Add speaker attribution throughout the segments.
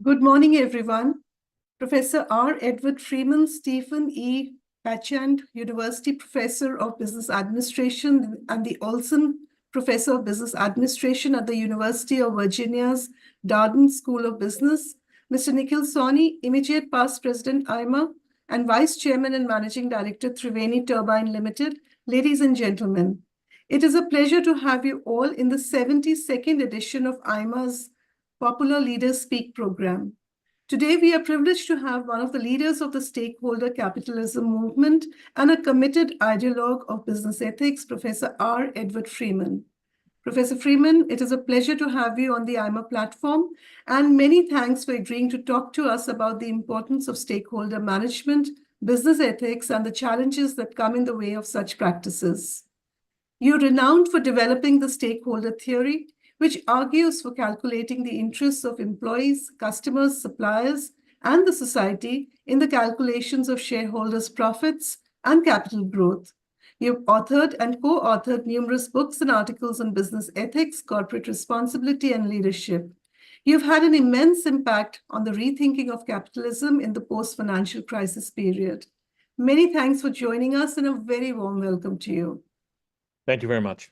Speaker 1: Good morning, everyone. Professor R. Edward Freeman, Stephen E. Bachand, University Professor of Business Administration, and the Olsson Professor of Business Administration at the University of Virginia's Darden School of Business, Mr. Nikhil Sawhney, immediate past President AIMA, and Vice Chairman and Managing Director, Triveni Turbine Limited, ladies and gentlemen. It is a pleasure to have you all in the 72nd edition of AIMA's popular Leaderspeak program. Today, we are privileged to have one of the leaders of the stakeholder capitalism movement and a committed ideologue of business ethics, Professor R. Edward Freeman. Professor Freeman, it is a pleasure to have you on the AIMA platform, and many thanks for agreeing to talk to us about the importance of stakeholder management, business ethics, and the challenges that come in the way of such practices. You're renowned for developing the stakeholder theory, which argues for calculating the interests of employees, customers, suppliers, and the society in the calculations of shareholders' profits and capital growth. You've authored and co-authored numerous books and articles on business ethics, corporate responsibility, and leadership. You've had an immense impact on the rethinking of capitalism in the post-financial crisis period. Many thanks for joining us and a very warm welcome to you.
Speaker 2: Thank you very much.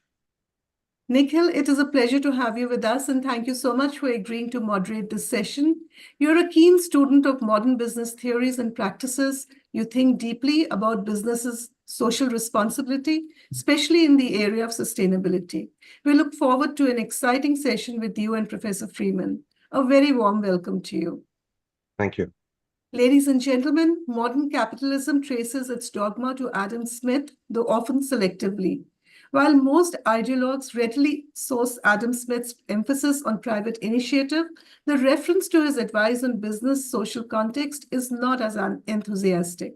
Speaker 1: Nikhil, it is a pleasure to have you with us, and thank you so much for agreeing to moderate this session. You're a keen student of modern business theories and practices. You think deeply about business's social responsibility, especially in the area of sustainability. We look forward to an exciting session with you and Professor Freeman. A very warm welcome to you.
Speaker 3: Thank you.
Speaker 1: Ladies and gentlemen, modern capitalism traces its dogma to Adam Smith, though often selectively. While most ideologues readily source Adam Smith's emphasis on private initiative, the reference to his advice on business social context is not as enthusiastic.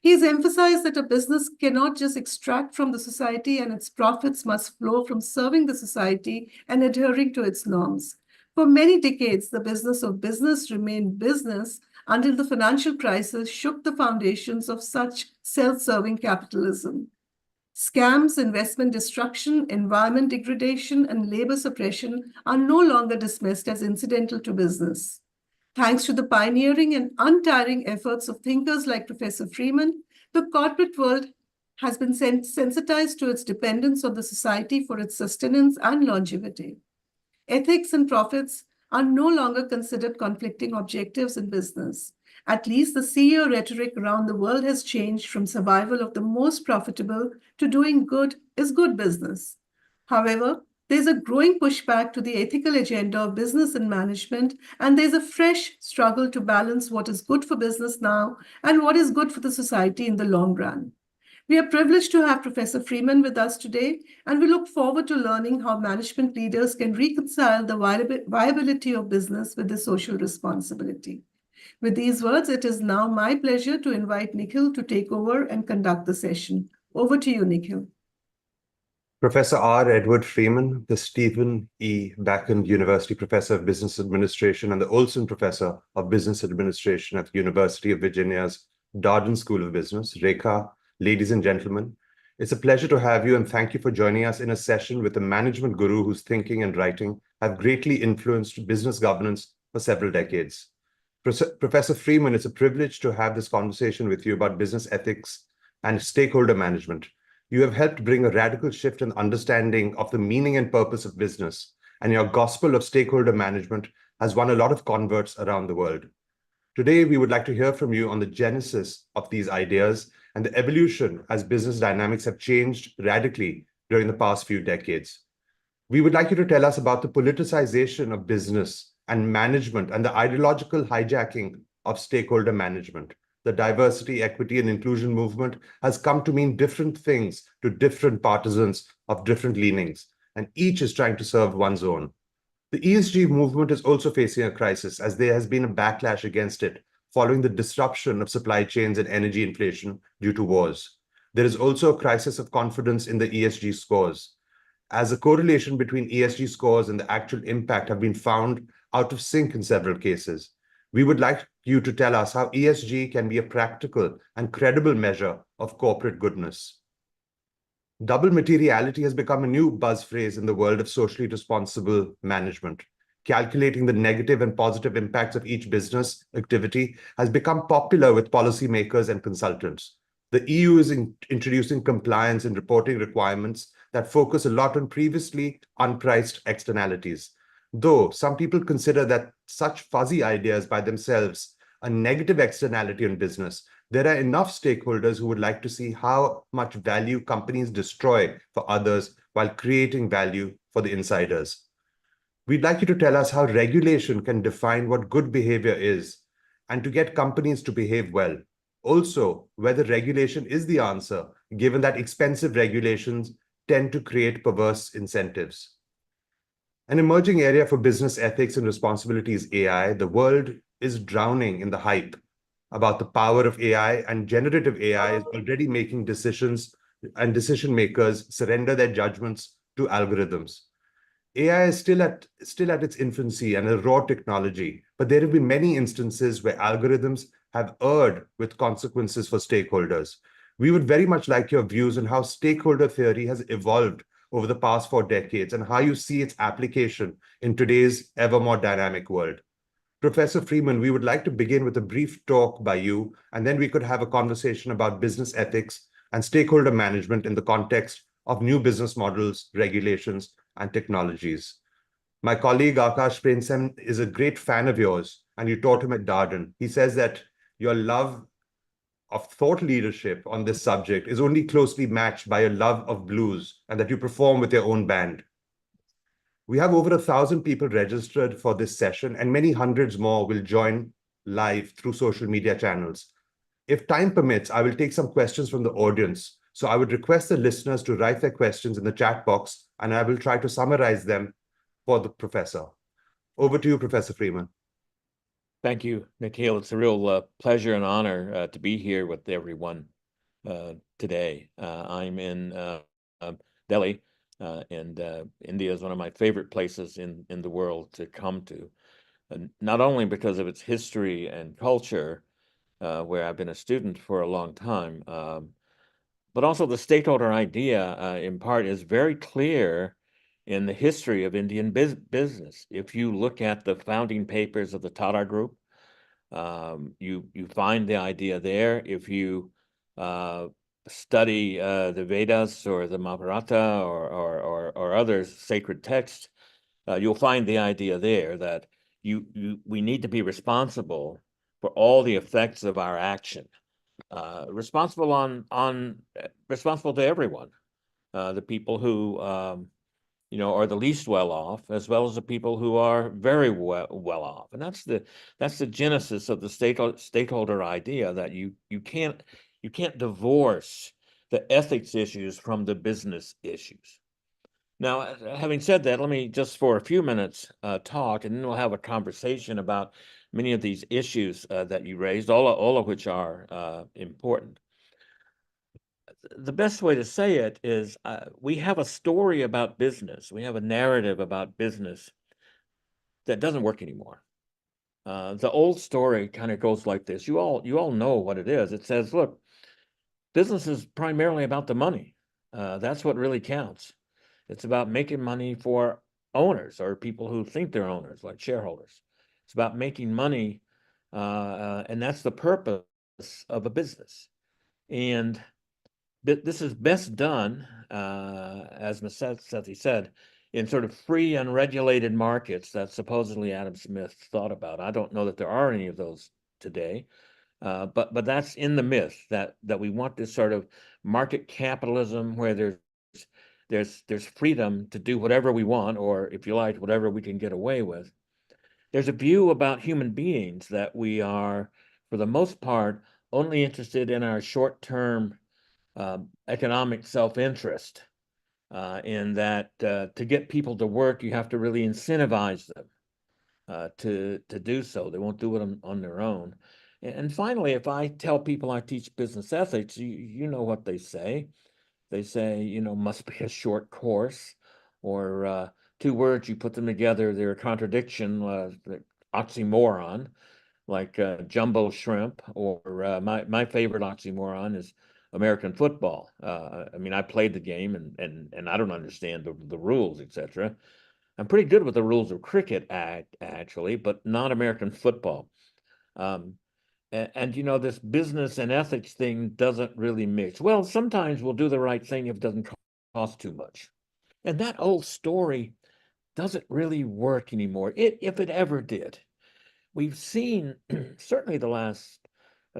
Speaker 1: He has emphasized that a business cannot just extract from the society, and its profits must flow from serving the society and adhering to its norms. For many decades, the business of business remained business until the financial crisis shook the foundations of such self-serving capitalism. Scams, investment destruction, environment degradation, and labor suppression are no longer dismissed as incidental to business. Thanks to the pioneering and untiring efforts of thinkers like Professor Freeman, the corporate world has been sensitized to its dependence on the society for its sustenance and longevity. Ethics and profits are no longer considered conflicting objectives in business. At least the CEO rhetoric around the world has changed from survival of the most profitable to doing good is good business. However, there's a growing pushback to the ethical agenda of business and management, and there's a fresh struggle to balance what is good for business now and what is good for the society in the long run. We are privileged to have Professor Freeman with us today, and we look forward to learning how management leaders can reconcile the viability of business with the social responsibility. With these words, it is now my pleasure to invite Nikhil to take over and conduct the session. Over to you, Nikhil.
Speaker 3: Professor R. Edward Freeman, the Stephen E. Bachand University Professor of Business Administration and the Olsson Professor of Business Administration at the University of Virginia's Darden School of Business, Rekha, ladies and gentlemen, it's a pleasure to have you, and thank you for joining us in a session with a management guru whose thinking and writing have greatly influenced business governance for several decades. Professor Freeman, it's a privilege to have this conversation with you about business ethics and stakeholder management. You have helped bring a radical shift in understanding of the meaning and purpose of business, and your gospel of stakeholder management has won a lot of converts around the world. Today, we would like to hear from you on the genesis of these ideas and the evolution as business dynamics have changed radically during the past few decades. We would like you to tell us about the politicization of business and management and the ideological hijacking of stakeholder management. The diversity, equity, and inclusion movement has come to mean different things to different partisans of different leanings, and each is trying to serve one's own. The ESG movement is also facing a crisis, as there has been a backlash against it following the disruption of supply chains and energy inflation due to wars. There is also a crisis of confidence in the ESG scores, as a correlation between ESG scores and the actual impact have been found out of sync in several cases. We would like you to tell us how ESG can be a practical and credible measure of corporate goodness. Double materiality has become a new buzz phrase in the world of socially responsible management. calculating the negative and positive impacts of each business activity has become popular with policymakers and consultants. The EU is introducing compliance and reporting requirements that focus a lot on previously unpriced externalities. Though some people consider that such fuzzy ideas by themselves a negative externality on business, there are enough stakeholders who would like to see how much value companies destroy for others while creating value for the insiders. We'd like you to tell us how regulation can define what good behavior is and to get companies to behave well. Also, whether regulation is the answer, given that expensive regulations tend to create perverse incentives. An emerging area for business ethics and responsibility is AI. The world is drowning in the hype about the power of AI, and generative AI is already making decisions, and decision makers surrender their judgments to algorithms. AI is still at its infancy and a raw technology, but there have been many instances where algorithms have erred with consequences for stakeholders. We would very much like your views on how stakeholder theory has evolved over the past 4 decades and how you see its application in today's ever more dynamic world. Professor Freeman, we would like to begin with a brief talk by you, and then we could have a conversation about business ethics and stakeholder management in the context of new business models, regulations, and technologies. My colleague Akash Premsen is a great fan of yours, and you taught him at Darden. He says that your love of thought leadership on this subject is only closely matched by your love of blues, and that you perform with your own band. We have over 1,000 people registered for this session, and many hundreds more will join live through social media channels. If time permits, I will take some questions from the audience. So I would request the listeners to write their questions in the chat box, and I will try to summarize them for the professor. Over to you, Professor Freeman.
Speaker 2: Thank you, Nikhil. It's a real pleasure and honor to be here with everyone today. I'm in Delhi, and India is one of my favorite places in the world to come to, not only because of its history and culture, where I've been a student for a long time, but also the stakeholder idea, in part, is very clear in the history of Indian business. If you look at the founding papers of the Tata Group, you find the idea there. If you study the Vedas or the Mahabharata or other sacred texts, you'll find the idea there that we need to be responsible for all the effects of our action. Responsible responsible to everyone, the people who are the least well off, as well as the people who are very well off, and that's the genesis of the stakeholder idea, that you can't divorce the ethics issues from the business issues. Now, having said that, let me just for a few minutes talk, and then we'll have a conversation about many of these issues that you raised, all of which are important. The best way to say it is we have a story about business. We have a narrative about business that doesn't work anymore. The old story kind of goes like this. You all know what it is. It says, look, business is primarily about the money. That's what really counts. It's about making money for owners or people who think they're owners, like shareholders. It's about making money, and that's the purpose of a business. And this is best done, as Sethi said, in sort of free, unregulated markets that supposedly Adam Smith thought about. I don't know that there are any of those today, but that's in the myth that we want this sort of market capitalism where there's freedom to do whatever we want, or if you like, whatever we can get away with. There's a view about human beings that we are, for the most part, only interested in our short-term economic self-interest, in that to get people to work, you have to really incentivize them to do so. They won't do it on their own. And finally, if I tell people I teach business ethics, you know what they say. They say, must be a short course, or 2 words, you put them together, they're a contradiction, oxymoron, like jumbo shrimp, or my favorite oxymoron is American football. I mean, I played the game, and I don't understand the rules, etc. I'm pretty good with the rules of cricket, actually, but not American football. And you know, this business and ethics thing doesn't really mix. Well, sometimes we'll do the right thing if it doesn't cost too much. And that old story doesn't really work anymore, if it ever did. We've seen, certainly the last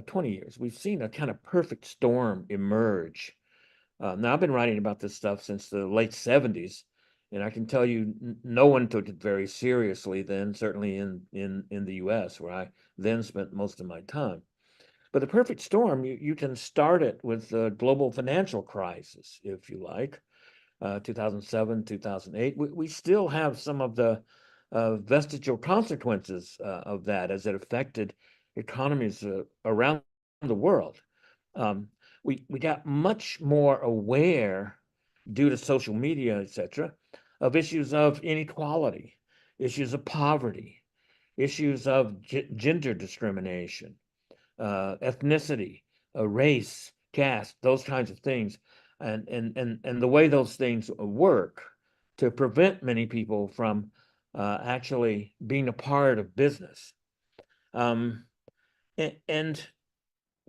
Speaker 2: 20 years, we've seen a kind of perfect storm emerge. Now, I've been writing about this stuff since the late 70s, and I can tell you no one took it very seriously then, certainly in the US, where I then spent most of my time. But the perfect storm, you can start it with the global financial crisis, if you like, 2007, 2008. We still have some of the vestigial consequences of that as it affected economies around the world. We got much more aware, due to social media, etc., of issues of inequality, issues of poverty, issues of gender discrimination, ethnicity, race, caste, those kinds of things, and the way those things work to prevent many people from actually being a part of business. And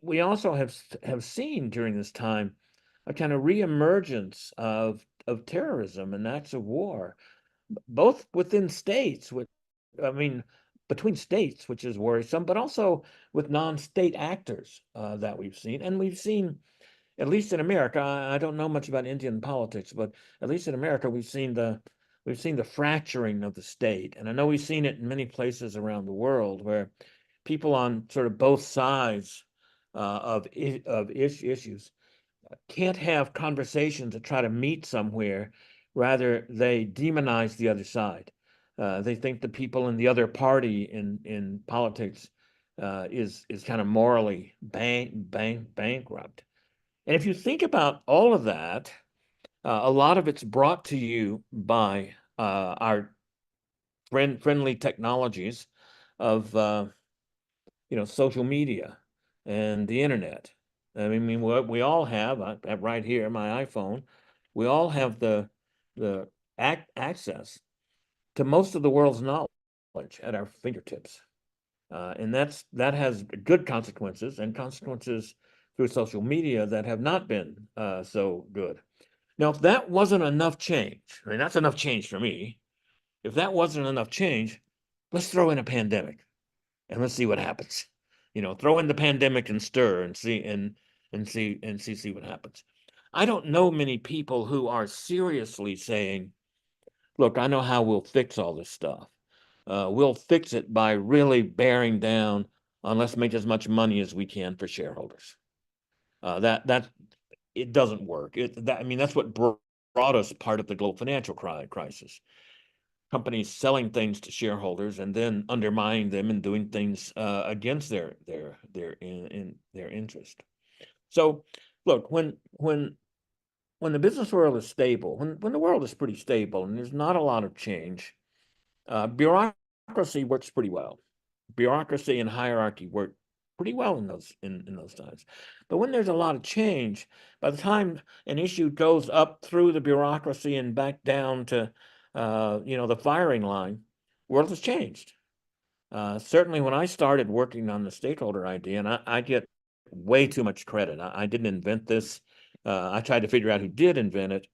Speaker 2: we also have seen during this time a kind of reemergence of terrorism and acts of war, both within states, between states, which is worrisome, but also with non-state actors that we've seen. And we've seen, at least in America, I don't know much about Indian politics, but at least in America, we've seen the fracturing of the state. And I know we've seen it in many places around the world where people on sort of both sides of issues can't have conversations to try to meet somewhere. Rather, they demonize the other side. They think the people in the other party in politics is kind of morally bankrupt. And if you think about all of that, a lot of it's brought to you by our friendly technologies of social media and the internet. I mean, what we all have, I have right here, my iPhone, we all have the access to most of the world's knowledge at our fingertips. And that has good consequences, and consequences through social media that have not been so good. Now, if that wasn't enough change, I mean, that's enough change for me. If that wasn't enough change, let's throw in a pandemic and let's see what happens. Throw in the pandemic and stir and see what happens. I don't know many people who are seriously saying, look, I know how we'll fix all this stuff. We'll fix it by really bearing down on let's make as much money as we can for shareholders. That it doesn't work. That's what brought us part of the global financial crisis. Companies selling things to shareholders and then undermining them and doing things against their interest. So, look, when the business world is stable, when the world is pretty stable and there's not a lot of change, bureaucracy works pretty well. Bureaucracy and hierarchy work pretty well in those times. But when there's a lot of change, by the time an issue goes up through the bureaucracy and back down to the firing line, world has changed. Certainly when I started working on the stakeholder idea, and I get way too much credit. I didn't invent this. I tried to figure out who did invent it.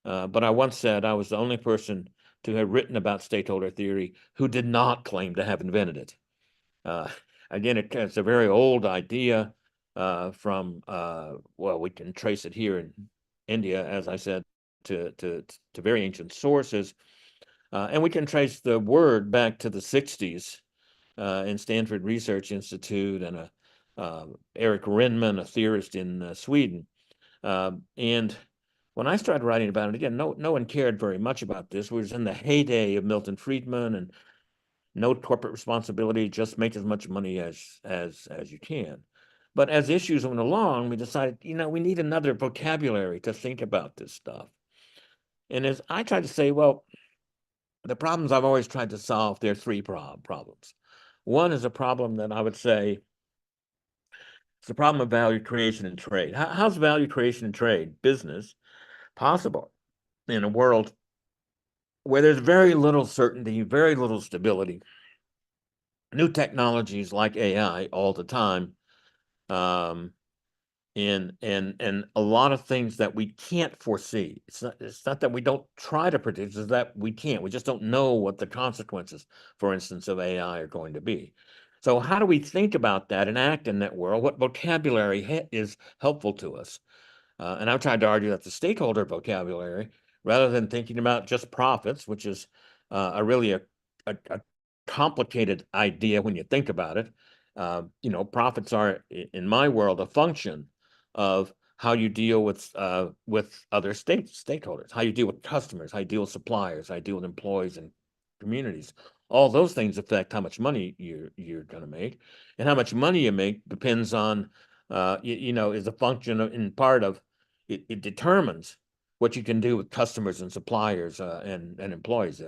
Speaker 2: But I once said I was the only person to have written about stakeholder theory who did not claim to have invented it. Again, it's a very old idea from, we can trace it here in India, as I said, to very ancient sources. And we can trace the word back to the 60s in Stanford Research Institute and Eric Rinman, a theorist in Sweden. And when I started writing about it, again, no one cared very much about this. We was in the heyday of Milton Friedman and no corporate responsibility, just make as much money as you can. But as issues went along, we decided, we need another vocabulary to think about this stuff. And as I tried to say, well, the problems I've always tried to solve, there are three problems. One is a problem that I would say it's the problem of value creation and trade. How's value creation and trade, business, possible in a world where there's very little certainty, very little stability, new technologies like AI all the time, and a lot of things that we can't foresee. It's not that we don't try to predict, it's that we can't. We just don't know what the consequences, for instance, of AI are going to be. So how do we think about that and act in that world? What vocabulary is helpful to us? And I've tried to argue that the stakeholder vocabulary, rather than thinking about just profits, which is really a complicated idea when you think about it. Profits are, in my world, a function of how you deal with other stakeholders, how you deal with customers, how you deal with suppliers, how you deal with employees and communities. All those things affect how much money you're going to make, and how much money you make depends on, is a function of, in part of, it determines what you can do with customers and suppliers and employees,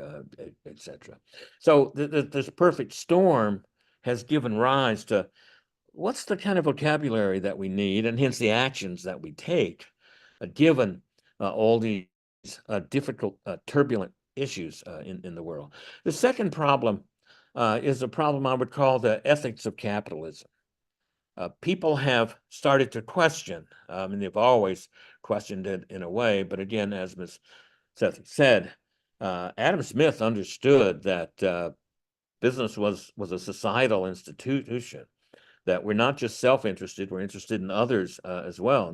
Speaker 2: etc. So this perfect storm has given rise to what's the kind of vocabulary that we need, and hence the actions that we take, given all these difficult, turbulent issues in the world. The second problem is a problem I would call the ethics of capitalism. People have started to question, and they've always questioned it in a way, but again, as Ms. Seth said, Adam Smith understood that business was a societal institution, that we're not just self-interested, we're interested in others as well.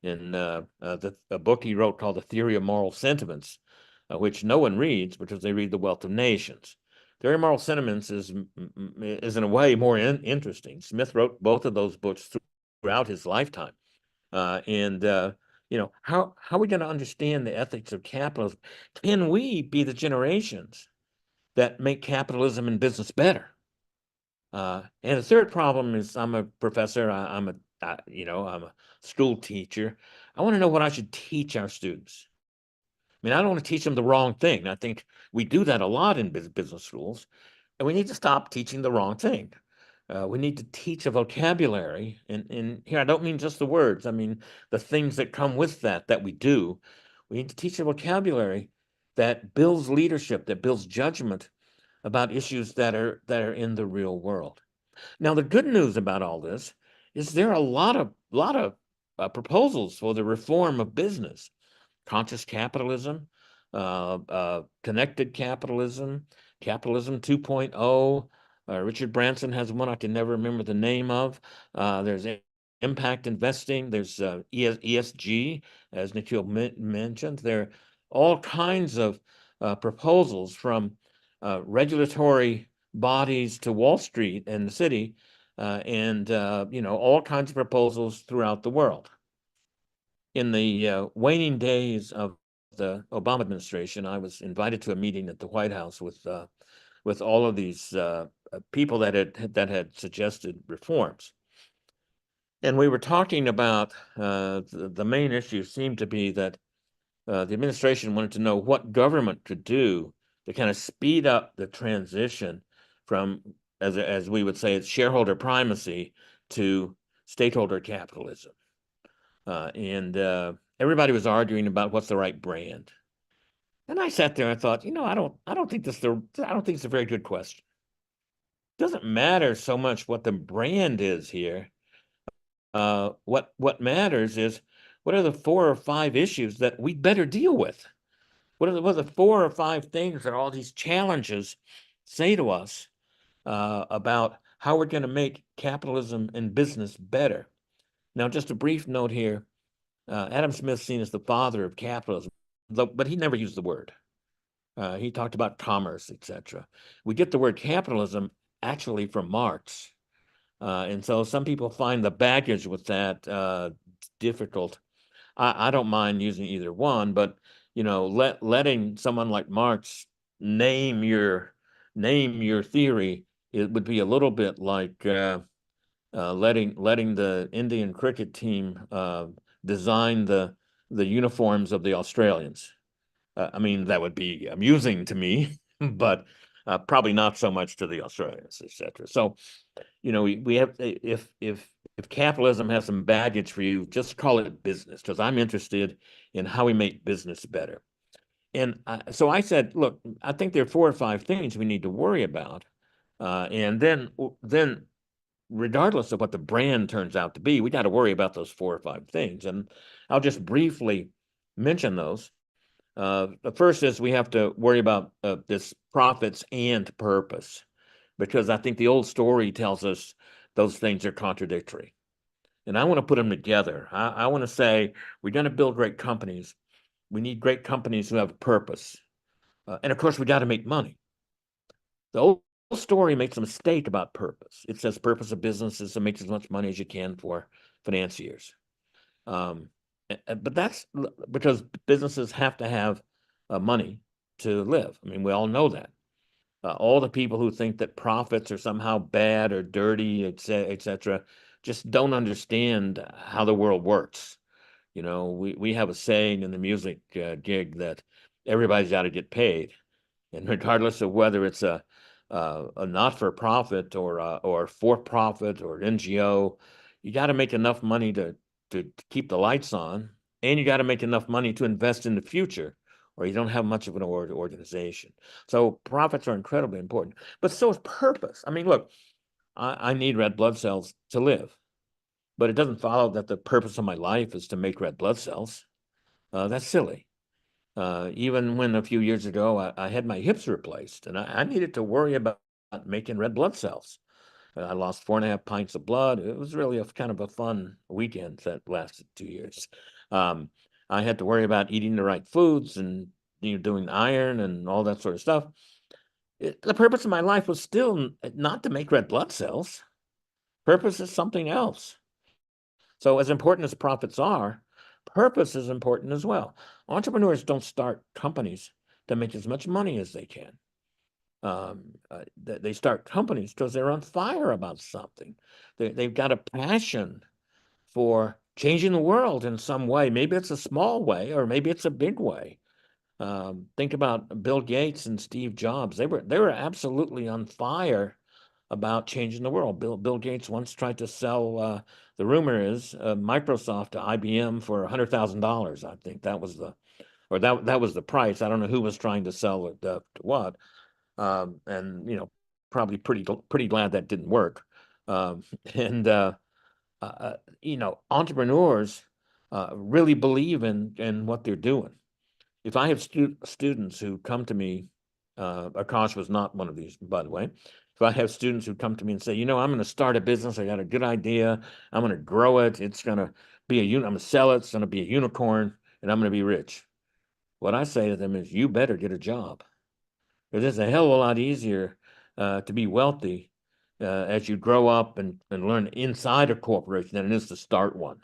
Speaker 2: In a book he wrote called The Theory of Moral Sentiments, which no one reads because they read The Wealth of Nations. Theory of Moral Sentiments is in a way more interesting. Smith wrote both of those books throughout his lifetime. How are we going to understand the ethics of capitalism? Can we be the generations that make capitalism and business better? And the third problem is, I'm a professor, I'm a school teacher. I want to know what I should teach our students. I mean, I don't want to teach them the wrong thing. I think we do that a lot in business schools, and we need to stop teaching the wrong thing. We need to teach a vocabulary, and here I don't mean just the words. I mean the things that come with that we do. We need to teach a vocabulary that builds leadership, that builds judgment about issues that are in the real world. Now, the good news about all this is there are a lot of proposals for the reform of business. Conscious capitalism, connected capitalism, capitalism 2.0. Richard Branson has one I can never remember the name of. There's impact investing. There's ESG, as Nikhil mentioned. There are all kinds of proposals, from regulatory bodies to Wall Street and the city, and all kinds of proposals throughout the world. In the waning days of the Obama administration, I was invited to a meeting at the White House with all of these people that had suggested reforms, and we were talking about the main issue seemed to be that the administration wanted to know what government could do to kind of speed up the transition from, as we would say, it's shareholder primacy to stakeholder capitalism. And everybody was arguing about what's the right brand. And I sat there and thought, I don't think it's a very good question. It doesn't matter so much what the brand is here. What matters is, what are the 4 or 5 issues that we better deal with? What are the 4 or 5 things that all these challenges say to us about how we're going to make capitalism and business better? Now, just a brief note here. Adam Smith's seen as the father of capitalism, but he never used the word. He talked about commerce, etc. We get the word capitalism actually from Marx. And so some people find the baggage with that difficult. I don't mind using either one, but letting someone like Marx name your theory, it would be a little bit like letting the Indian cricket team design the uniforms of the Australians. I mean, that would be amusing to me, but probably not so much to the Australians, etc. So, we have, if capitalism has some baggage for you, just call it business, because I'm interested in how we make business better. So I said, look, I think there are 4 or 5 things we need to worry about. And then regardless of what the brand turns out to be, we got to worry about those 4 or 5 things. And I'll just briefly mention those. The first is we have to worry about this profits and purpose, because I think the old story tells us those things are contradictory. And I want to put them together. I want to say we're going to build great companies. We need great companies who have a purpose. And of course, we got to make money. The old story makes a mistake about purpose. It says purpose of business is to make as much money as you can for financiers. But that's because businesses have to have money to live. I mean, we all know that. All the people who think that profits are somehow bad or dirty, et cetera, just don't understand how the world works. You know, we have a saying in the music gig that everybody's got to get paid, and regardless of whether it's a not-for-profit or for-profit or NGO, you got to make enough money to keep the lights on, and you got to make enough money to invest in the future, or you don't have much of an organization. So profits are incredibly important, but so is purpose. I mean, look, I need red blood cells to live, but it doesn't follow that the purpose of my life is to make red blood cells. That's silly. Even when a few years ago I had my hips replaced, and I needed to worry about making red blood cells. I lost 4.5 pints of blood. It was really a kind of a fun weekend that lasted 2 years. I had to worry about eating the right foods and doing iron and all that sort of stuff. The purpose of my life was still not to make red blood cells. Purpose is something else. So as important as profits are, purpose is important as well. Entrepreneurs don't start companies to make as much money as they can. They start companies because they're on fire about something. They've got a passion for changing the world in some way. Maybe it's a small way, or maybe it's a big way. Think about Bill Gates and Steve Jobs. They were absolutely on fire about changing the world. Bill Gates once tried to sell, the rumor is, Microsoft to IBM for $100,000. I think that was that was the price. I don't know who was trying to sell it to what. And probably pretty glad that didn't work. And entrepreneurs really believe in what they're doing. If I have students who come to me, Akash was not one of these, by the way. If I have students who come to me and say, I'm going to start a business, I got a good idea, I'm going to grow it, it's going to be I'm going to sell it, it's going to be a unicorn, and I'm going to be rich. What I say to them is, you better get a job. Because it's a hell of a lot easier to be wealthy as you grow up and learn inside a corporation than it is to start one.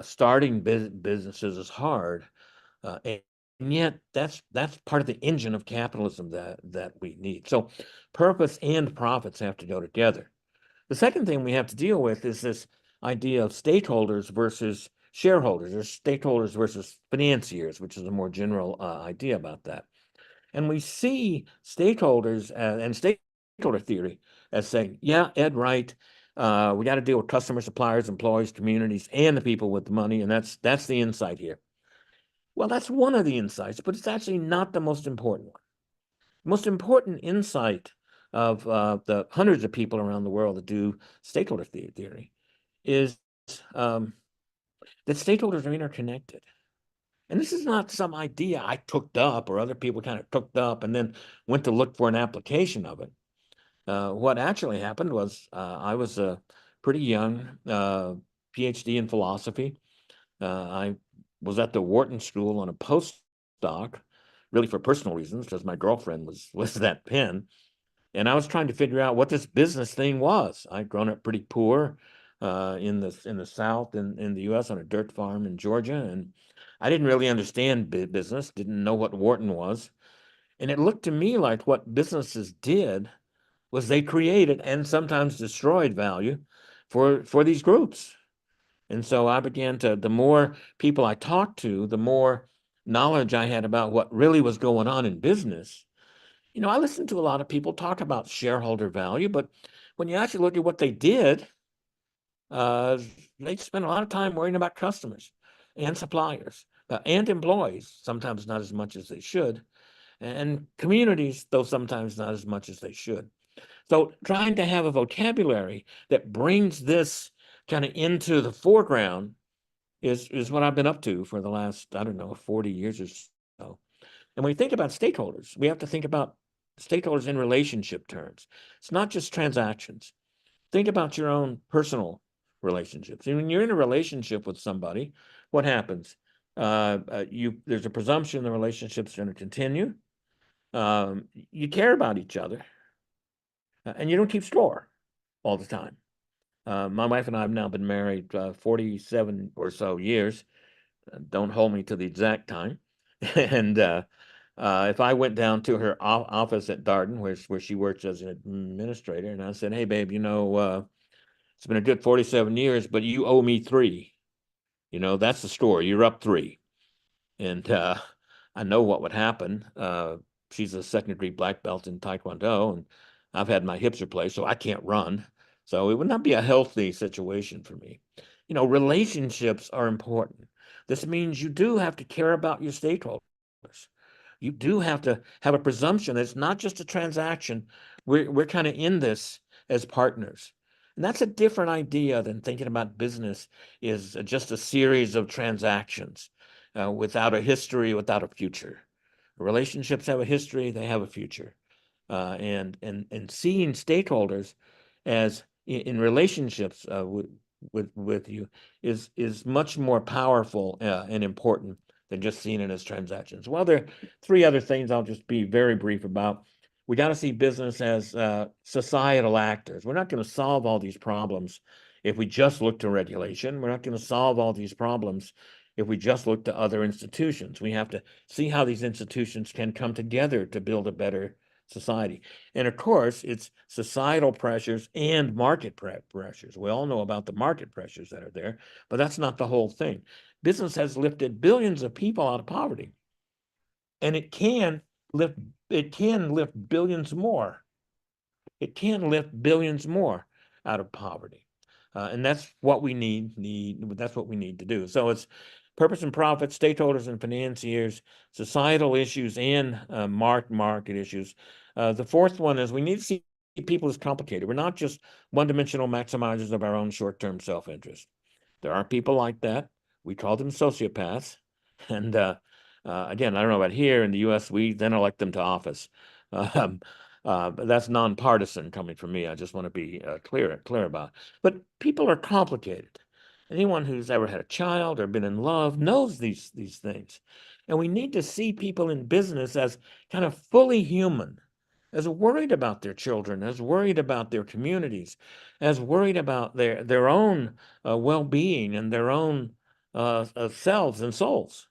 Speaker 2: Starting businesses is hard, and yet that's part of the engine of capitalism that we need. So purpose and profits have to go together. The second thing we have to deal with is this idea of stakeholders versus shareholders, or stakeholders versus financiers, which is a more general idea about that. And we see stakeholders and stakeholder theory as saying, yeah, Ed, right. We got to deal with customers, suppliers, employees, communities, and the people with the money. And that's the insight here. Well, that's one of the insights, but it's actually not the most important one. The most important insight of the hundreds of people around the world that do stakeholder theory is that stakeholders are interconnected. And this is not some idea I cooked up or other people kind of cooked up and then went to look for an application of it. What actually happened was I was a pretty young PhD in philosophy. I was at the Wharton School on a postdoc, really for personal reasons, because my girlfriend was that pen. And I was trying to figure out what this business thing was. I'd grown up pretty poor in the South in the U.S. on a dirt farm in Georgia, and I didn't really understand business, didn't know what Wharton was. And it looked to me like what businesses did was they created and sometimes destroyed value for these groups. And so I began to, the more people I talked to, the more knowledge I had about what really was going on in business. I listened to a lot of people talk about shareholder value, but when you actually look at what they did, they spent a lot of time worrying about customers and suppliers and employees, sometimes not as much as they should, and communities, though sometimes not as much as they should. So trying to have a vocabulary that brings this kind of into the foreground is what I've been up to for the last, I don't know, 40 years or so. And when we think about stakeholders, we have to think about stakeholders in relationship terms. It's not just transactions. Think about your own personal relationships. And when you're in a relationship with somebody, what happens? There's a presumption the relationship's going to continue. You care about each other, and you don't keep score all the time. My wife and I have now been married 47 or so years. Don't hold me to the exact time. And if I went down to her office at Darden, where she works as an administrator, and I said, "Hey, babe, it's been a good 47 years, but you owe me 3. That's the story. You're up 3." And I know what would happen. She's a second-degree black belt in Taekwondo, and I've had my hips replaced, so I can't run. So it would not be a healthy situation for me. Relationships are important. This means you do have to care about your stakeholders. You do have to have a presumption that it's not just a transaction. We're kind of in this as partners. And that's a different idea than thinking about business is just a series of transactions without a history, without a future. Relationships have a history, they have a future. And seeing stakeholders as in relationships with you is much more powerful and important than just seeing it as transactions. Well, there are 3 other things I'll just be very brief about. We got to see business as societal actors. We're not going to solve all these problems if we just look to regulation. We're not going to solve all these problems if we just look to other institutions. We have to see how these institutions can come together to build a better society. And of course, it's societal pressures and market pressures. We all know about the market pressures that are there, but that's not the whole thing. Business has lifted billions of people out of poverty, and it can lift billions more. It can lift billions more out of poverty. And that's what we need. That's what we need to do. So it's purpose and profit, stakeholders and financiers, societal issues, and market issues. The 4th one is we need to see people as complicated. We're not just one-dimensional maximizers of our own short-term self-interest. There are people like that. We call them sociopaths. And again, I don't know about here in the U.S., we then elect them to office. But that's nonpartisan coming from me. I just want to be clear about it. But people are complicated. Anyone who's ever had a child or been in love knows these things. And we need to see people in business as kind of fully human, as worried about their children, as worried about their communities, as worried about their own well-being and their own selves and souls.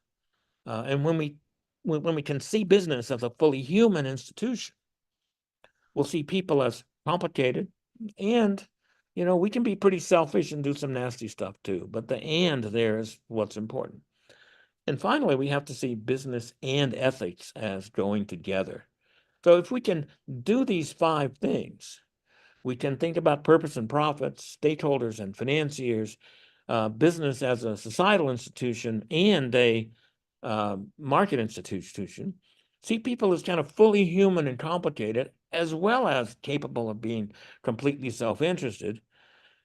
Speaker 2: And when we can see business as a fully human institution, we'll see people as complicated, and we can be pretty selfish and do some nasty stuff too, but the "and" there is what's important. And finally, we have to see business and ethics as going together. So if we can do these 5 things, we can think about purpose and profits, stakeholders and financiers, business as a societal institution and a market institution, see people as kind of fully human and complicated, as well as capable of being completely self-interested,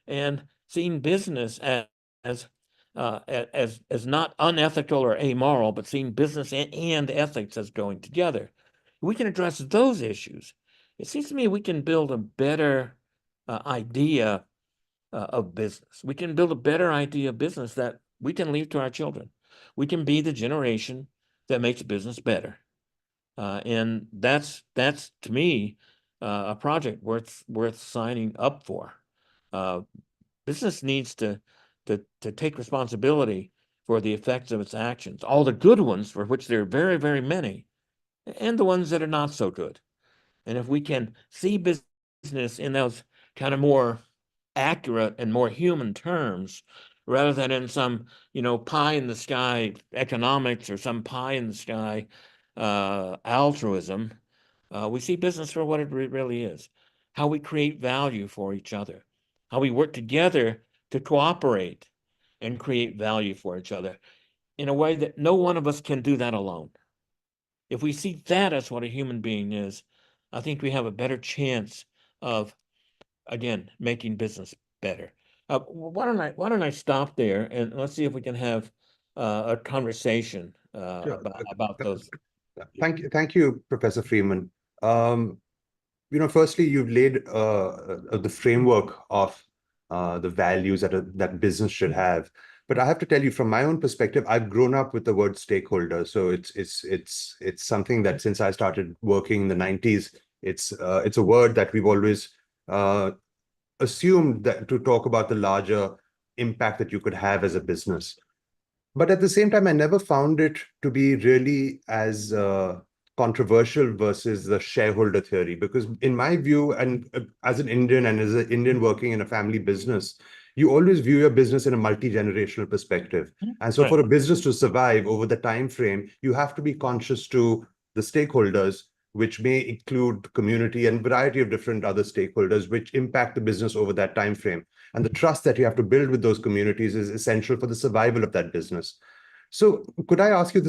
Speaker 2: and seeing business as not unethical or amoral, but seeing business and ethics as going together. We can address those issues. It seems to me we can build a better idea of business. We can build a better idea of business that we can leave to our children. We can be the generation that makes business better. And that's to me a project worth signing up for. Business needs to take responsibility for the effects of its actions, all the good ones, for which there are very, very many, and the ones that are not so good. And if we can see business in those kind of more accurate and more human terms, rather than in some pie in the sky economics or some pie in the sky altruism, we see business for what it really is, how we create value for each other, how we work together to cooperate and create value for each other. in a way that no one of us can do that alone. If we see that as what a human being is, I think we have a better chance of, again, making business better. Why don't I stop there, and let's see if we can have a conversation
Speaker 3: Sure.
Speaker 2: about those.
Speaker 3: Thank you, Professor Freeman. Firstly, you've laid the framework of the values that business should have. But I have to tell you, from my own perspective, I've grown up with the word stakeholder. So it's something that since I started working in the 90s, it's a word that we've always assumed that to talk about the larger impact that you could have as a business. But at the same time, I never found it to be really as controversial versus the shareholder theory, because in my view, and as an Indian and as an Indian working in a family business, you always view your business in a multi-generational perspective. And so
Speaker 2: Right.
Speaker 3: for a business to survive over the time frame, you have to be conscious to the stakeholders, which may include community and variety of different other stakeholders, which impact the business over that time frame. And the trust that you have to build with those communities is essential for the survival of that business. So could I ask you,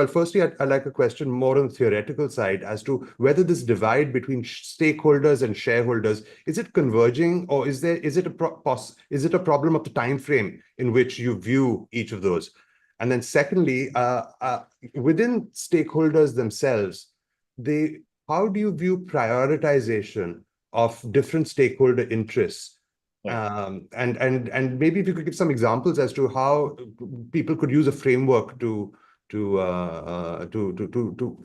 Speaker 3: firstly, I'd like a question more on the theoretical side as to whether this divide between stakeholders and shareholders, is it converging, or is it a problem of the time frame in which you view each of those? And then secondly, within stakeholders themselves, how do you view prioritization of different stakeholder interess? And maybe if you could give some examples as to how people could use a framework to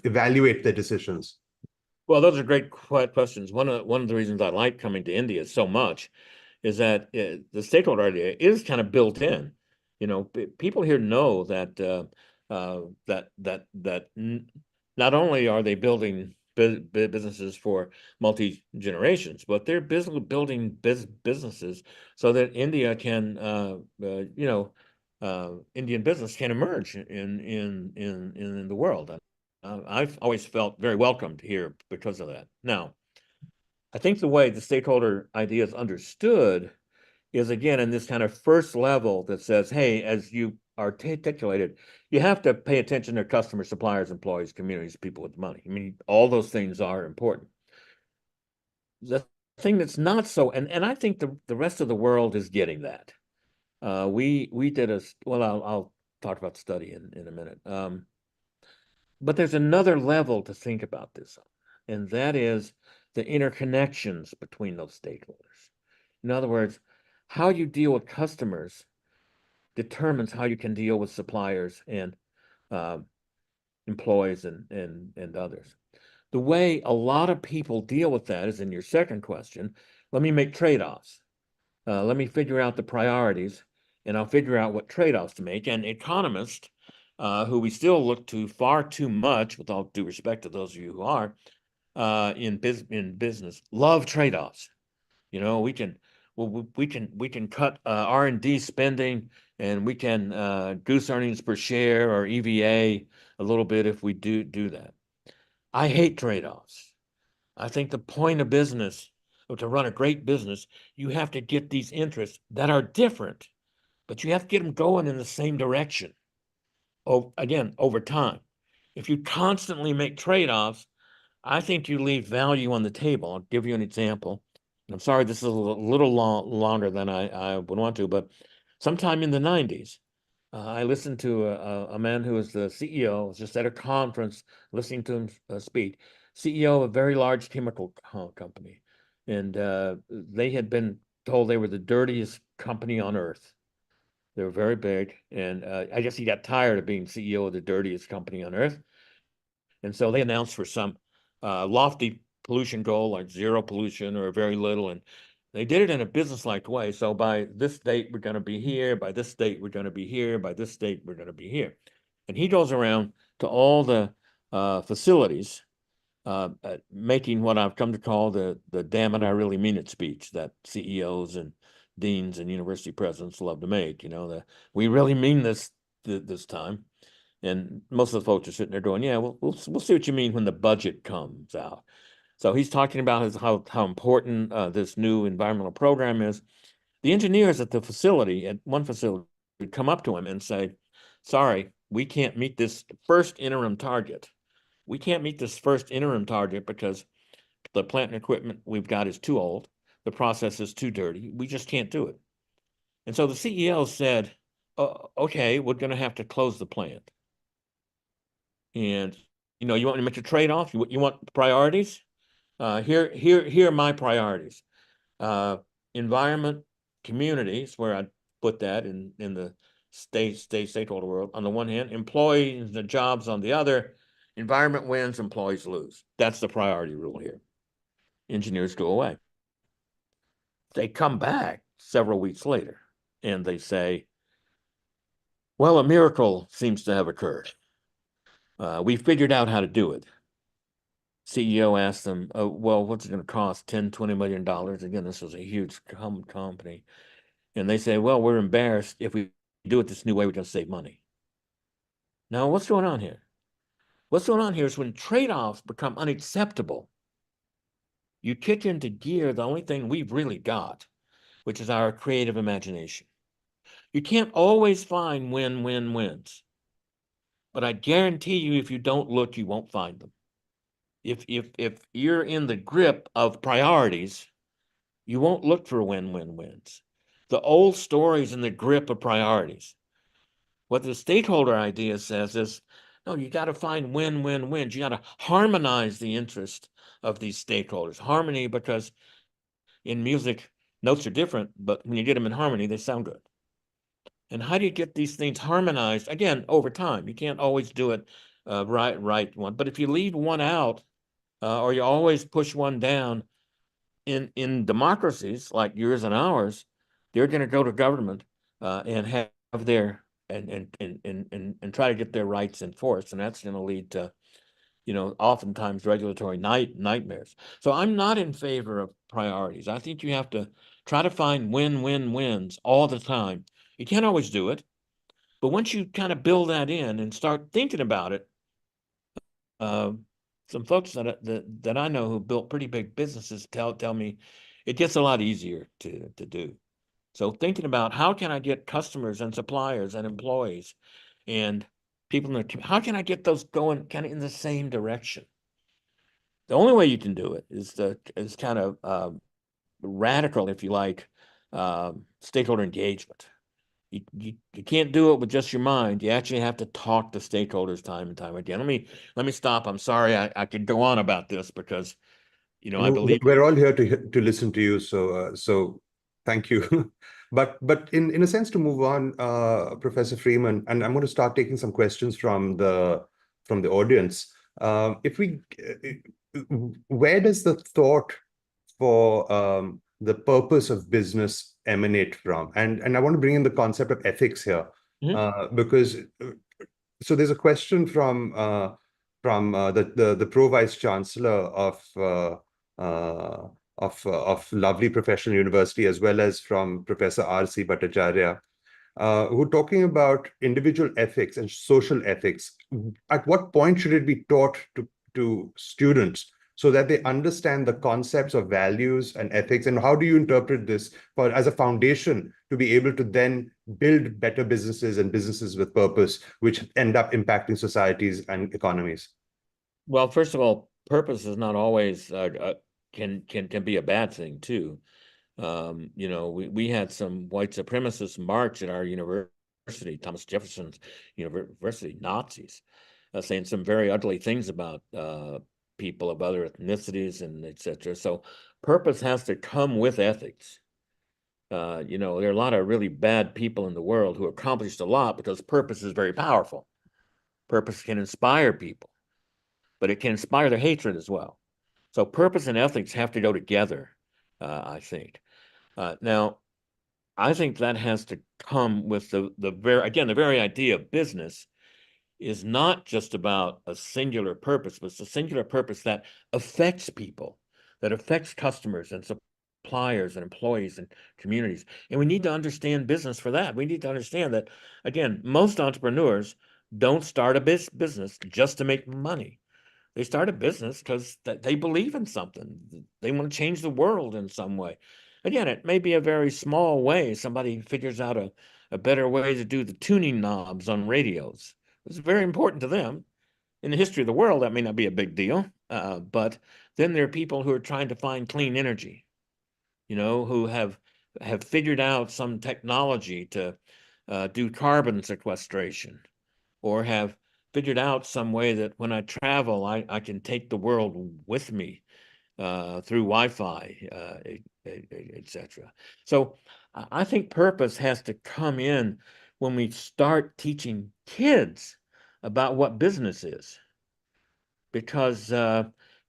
Speaker 3: evaluate their decisions.
Speaker 2: Well, those are great questions. One of the reasons I like coming to India so much is that the stakeholder idea is kind of built in. People here know that not only are they building businesses for multi-generations, but they're building businesses so that India can, Indian business can emerge in the world. I've always felt very welcomed here because of that. Now, I think the way the stakeholder idea is understood is, again, in this kind of first level that says, hey, as you articulated, you have to pay attention to customers, suppliers, employees, communities, people with money. I mean, all those things are important. The thing that's not so, and I think the rest of the world is getting that. We did I'll talk about the study in a minute. But there's another level to think about this, and that is the interconnections between those stakeholders. In other words, how you deal with customers determines how you can deal with suppliers and employees and others. The way a lot of people deal with that is in your second question. Let me make trade-offs. Let me figure out the priorities, and I'll figure out what trade-offs to make. And economists, who we still look to far too much, with all due respect to those of you who are in business, love trade-offs. We can cut R&D spending, and we can goose earnings per share or EVA a little bit if we do that. I hate trade-offs. I think the point of business, or to run a great business, you have to get these interests that are different, but you have to get them going in the same direction. Again, over time. If you constantly make trade-offs, I think you leave value on the table. I'll give you an example. I'm sorry, this is a little longer than I would want to, but sometime in the 90s, I listened to a man who was the CEO, was just at a conference, listening to him speak, CEO of a very large chemical company. And they had been told they were the dirtiest company on earth. They were very big. And I guess he got tired of being CEO of the dirtiest company on earth. And so they announced for some lofty pollution goal, like zero pollution or very little. And they did it in a business-like way. So by this date, we're going to be here. By this date, we're going to be here. By this date, we're going to be here. And he goes around to all the facilities, making what I've come to call the damn it, I really mean it speech that CEOs and deans and university presidents love to make. We really mean this time. And most of the folks are sitting there going, yeah, we'll see what you mean when the budget comes out. So he's talking about how important this new environmental program is. The engineers at one facility, would come up to him and say, sorry, we can't meet this first interim target. We can't meet this first interim target because the plant and equipment we've got is too old. The process is too dirty. We just can't do it. And so the CEO said, okay, we're going to have to close the plant. And, you know, you want me to make a trade-off? You want priorities? Here are my priorities. Environment, communities, where I put that in the stakeholder world on the one hand, employees, the jobs on the other. Environment wins, employees lose. That's the priority rule here. Engineers go away. They come back several weeks later and they say, well, a miracle seems to have occurred. We figured out how to do it. CEO asked them, well, what's it going to cost? $10-20 million. Again, this was a huge company. And they say, well, we're embarrassed. If we do it this new way, we're going to save money. Now, what's going on here? What's going on here is when trade-offs become unacceptable, you kick into gear the only thing we've really got, which is our creative imagination. You can't always find win-win-wins. But I guarantee you, if you don't look, you won't find them. If you're in the grip of priorities, you won't look for win-win-wins. The old story's in the grip of priorities. What the stakeholder idea says is, no, you got to find win-win-wins. You got to harmonize the interest of these stakeholders. Harmony, because in music, notes are different, but when you get them in harmony, they sound good. And how do you get these things harmonized? Again, over time. You can't always do it right one. But if you leave one out, or you always push one down, in democracies like yours and ours, they're going to go to government and have their and try to get their rights enforced, and that's going to lead to, you know, oftentimes regulatory nightmares. So I'm not in favor of priorities. I think you have to try to find win-win-wins all the time. You can't always do it, but once you kind of build that in and start thinking about it, some folks that I know who built pretty big businesses tell me it gets a lot easier to do. So thinking about how can I get customers and suppliers and employees and people in the, how can I get those going kind of in the same direction? The only way you can do it is kind of radical, if you like, stakeholder engagement. You can't do it with just your mind. You actually have to talk to stakeholders time and time again. Let me stop. I'm sorry. I could go on about this because, you know, I believe
Speaker 3: we're all here to listen to you. So thank you. But in a sense, to move on, Professor Freeman, and I'm going to start taking some questions from the audience. Where does the thought for the purpose of business emanate from? And I want to bring in the concept of ethics here, because so there's a question from the Pro Vice Chancellor of lovely professional university, as well as from Professor R.C. Bhattacharya, who are talking about individual ethics and social ethics. At what point should it be taught to students so that they understand the concepts of values and ethics? And how do you interpret this as a foundation to be able to then build better businesses and businesses with purpose, which end up impacting societies and economies?
Speaker 2: Well, first of all, purpose is not always can be a bad thing too. You know, we had some white supremacists march at our university, Thomas Jefferson's university, Nazis, saying some very ugly things about people of other ethnicities and etc. So purpose has to come with ethics. You know, there are a lot of really bad people in the world who accomplished a lot because purpose is very powerful. Purpose can inspire people, but it can inspire their hatred as well. So purpose and ethics have to go together, I think. Now, I think that has to come with the very idea of business is not just about a singular purpose, but it's a singular purpose that affects people, that affects customers and suppliers and employees and communities. And we need to understand business for that. We need to understand that, again, most entrepreneurs don't start a business just to make money. They start a business because they believe in something. They want to change the world in some way. Again, it may be a very small way. Somebody figures out a better way to do the tuning knobs on radios. It's very important to them. In the history of the world, that may not be a big deal, but then there are people who are trying to find clean energy, who have figured out some technology to do carbon sequestration, or have figured out some way that when I travel, I can take the world with me through Wi-Fi, etc. So I think purpose has to come in when we start teaching kids about what business is, because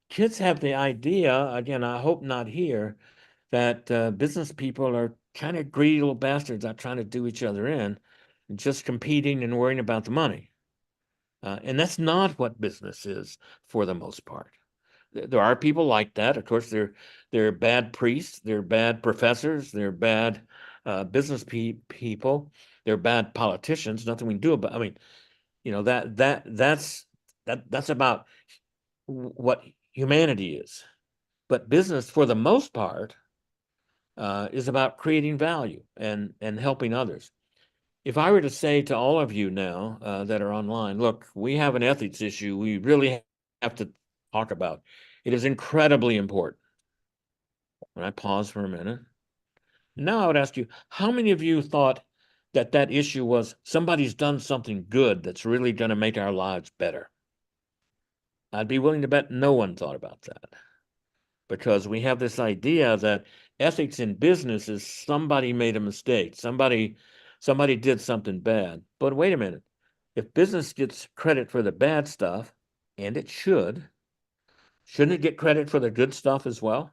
Speaker 2: kids have the idea, again, I hope not here, that business people are kind of greedy little bastards out trying to do each other in, just competing and worrying about the money. And that's not what business is for the most part. There are people like that. Of course, they're bad priests, they're bad professors, they're bad business people, they're bad politicians. Nothing we can do about. I mean, that's about what humanity is. But business, for the most part, is about creating value and helping others. If I were to say to all of you now that are online, look, we have an ethics issue we really have to talk about. It is incredibly important. When I pause for a minute. Now I would ask you, how many of you thought that that issue was somebody's done something good that's really going to make our lives better? I'd be willing to bet no one thought about that, because we have this idea that ethics in business is somebody made a mistake, somebody did something bad. But wait a minute, if business gets credit for the bad stuff, and it shouldn't it get credit for the good stuff as well?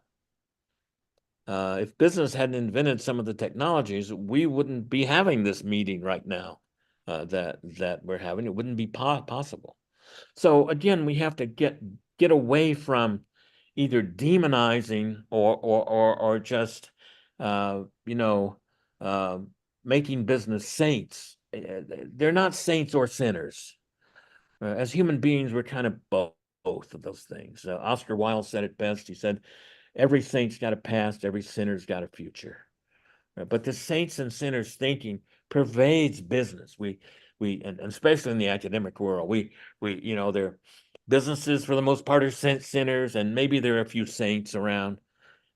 Speaker 2: If business hadn't invented some of the technologies, we wouldn't be having this meeting right now that we're having. It wouldn't be possible. So again, we have to get away from either demonizing or just making business saints. They're not saints or sinners. As human beings, we're kind of both of those things. Oscar Wilde said it best. He said, every saint's got a past, every sinner's got a future. But the saints and sinners thinking pervades business. And especially in the academic world, their businesses for the most part are sinners, and maybe there are a few saints around.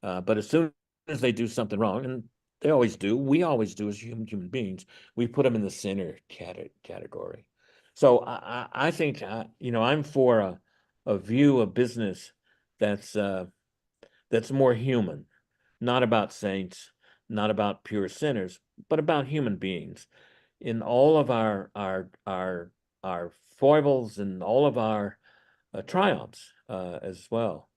Speaker 2: But as soon as they do something wrong, and they always do, we always do as human beings, we put them in the sinner category. So I think I'm for a view of business that's more human, not about saints, not about pure sinners, but about human beings in all of our foibles and all of our triumphs as well.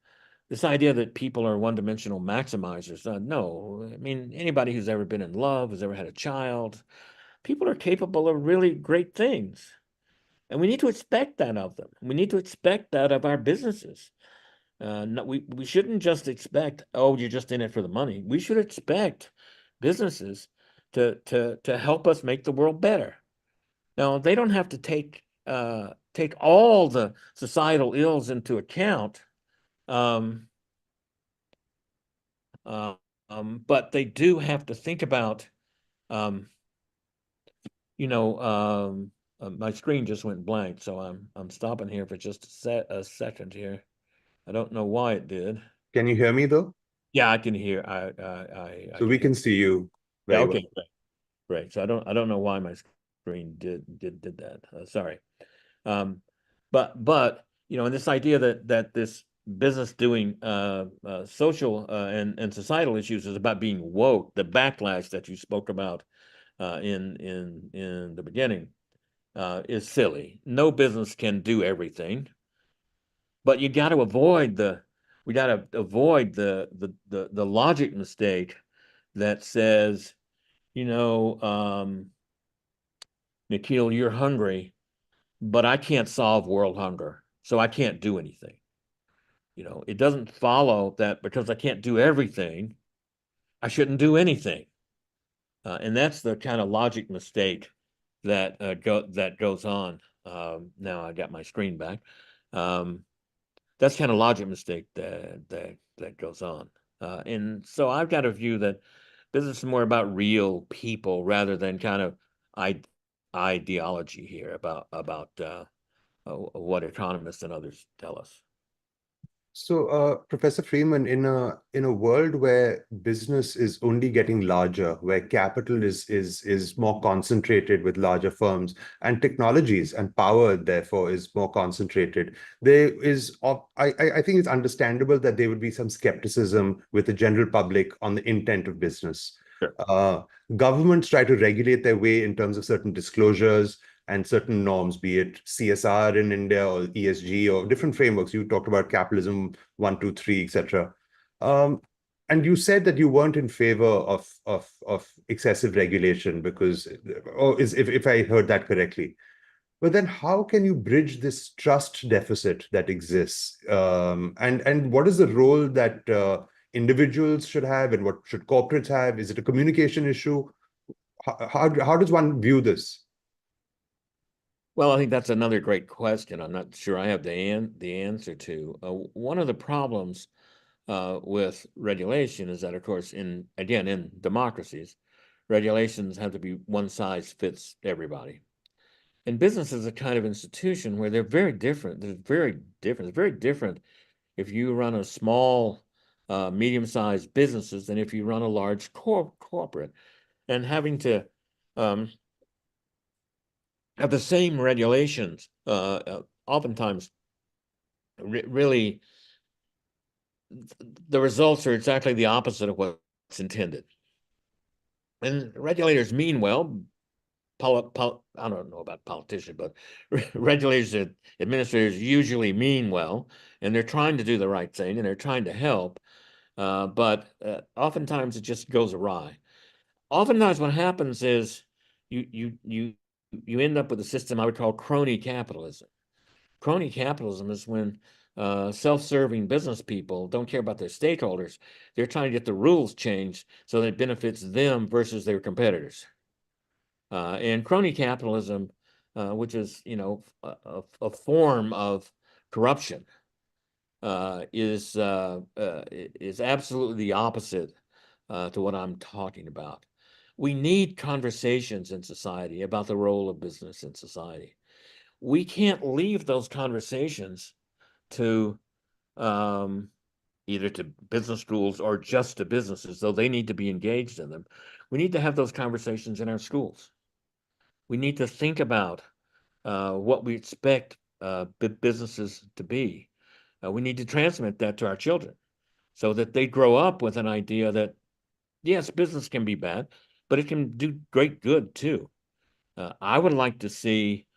Speaker 2: This idea that people are one-dimensional maximizers, no. I mean, anybody who's ever been in love, who's ever had a child, people are capable of really great things. And we need to expect that of them. We need to expect that of our businesses. No, we shouldn't just expect, oh, you're just in it for the money. We should expect businesses to help us make the world better. Now, they don't have to take all the societal ills into account, but they do have to think about, my screen just went blank, so I'm stopping here for just a second here. I don't know why it did.
Speaker 3: Can you hear me though?
Speaker 2: Yeah, I can hear.
Speaker 3: So we can see you very
Speaker 2: okay,
Speaker 3: well.
Speaker 2: Great. So I don't know why my screen did that. Sorry. But and this idea that this business doing social and societal issues is about being woke, the backlash that you spoke about in the beginning is silly. No business can do everything, but you got to avoid the logic mistake that says, Nikhil, you're hungry, but I can't solve world hunger, so I can't do anything. It doesn't follow that because I can't do everything, I shouldn't do anything. And that's the kind of logic mistake that goes on. Now I got my screen back. That's kind of logic mistake that goes on. And so I've got a view that business is more about real people rather than kind of ideology here about what economists and others tell us.
Speaker 3: So, Professor Freeman, in a world where business is only getting larger, where capital is more concentrated with larger firms, and technologies and power, therefore, is more concentrated, there is, I think it's understandable that there would be some skepticism with the general public on the intent of business.
Speaker 2: Sure.
Speaker 3: Governments try to regulate their way in terms of certain disclosures and certain norms, be it CSR in India or ESG or different frameworks. You talked about capitalism 1, 2, 3, etc. And you said that you weren't in favor of excessive regulation because, or if I heard that correctly. But then how can you bridge this trust deficit that exists? And what is the role that individuals should have, and what should corporates have? Is it a communication issue? How does one view this?
Speaker 2: Well, I think that's another great question. I'm not sure I have the answer to. One of the problems with regulation is that, of course, in democracies, regulations have to be one size fits everybody. And business is a kind of institution where they're very different. It's very different if you run a small, medium-sized businesses than if you run a large corporate. And having to have the same regulations, oftentimes really the results are exactly the opposite of what's intended. And regulators mean well. I don't know about politicians, but regulators and administrators usually mean well, and they're trying to do the right thing, and they're trying to help, but oftentimes it just goes awry. Oftentimes what happens is you end up with a system I would call crony capitalism. Crony capitalism is when self-serving business people don't care about their stakeholders. They're trying to get the rules changed so that it benefits them versus their competitors. And crony capitalism, which is, a form of corruption, is absolutely the opposite to what I'm talking about. We need conversations in society about the role of business in society. We can't leave those conversations to either to business schools or just to businesses, though they need to be engaged in them. We need to have those conversations in our schools. We need to think about what we expect businesses to be. We need to transmit that to our children so that they grow up with an idea that, yes, business can be bad, but it can do great good too. I would like to see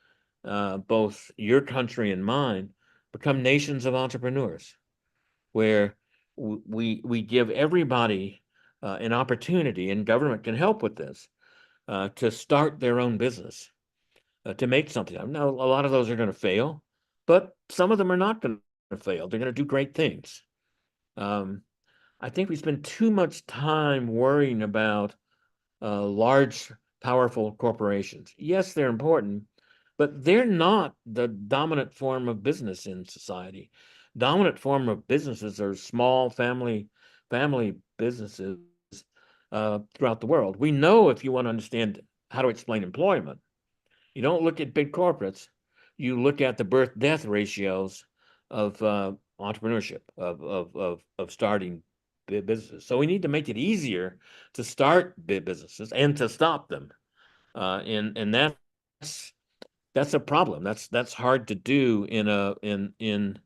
Speaker 2: both your country and mine become nations of entrepreneurs, where we give everybody an opportunity, and government can help with this, to start their own business, to make something. I know a lot of those are going to fail, but some of them are not going to fail. They're going to do great things. I think we spend too much time worrying about large, powerful corporations. Yes, they're important, but they're not the dominant form of business in society. Dominant form of businesses are small family businesses throughout the world. We know, if you want to understand how to explain employment, you don't look at big corporates. You look at the birth-death ratios of entrepreneurship, of starting businesses. So we need to make it easier to start big businesses and to stop them. And that's a problem. That's hard to do in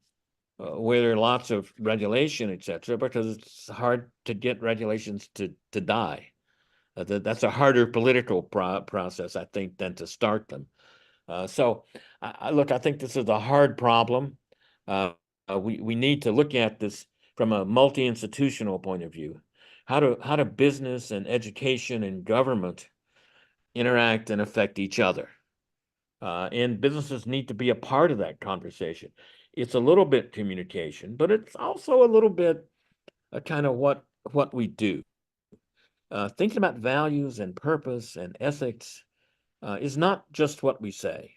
Speaker 2: where there are lots of regulation, etc., because it's hard to get regulations to die. That's a harder political process, I think, than to start them. So, look, I think this is a hard problem. We need to look at this from a multi-institutional point of view. How do business and education and government interact and affect each other? And businesses need to be a part of that conversation. It's a little bit communication, but it's also a little bit kind of what we do. Thinking about values and purpose and ethics is not just what we say.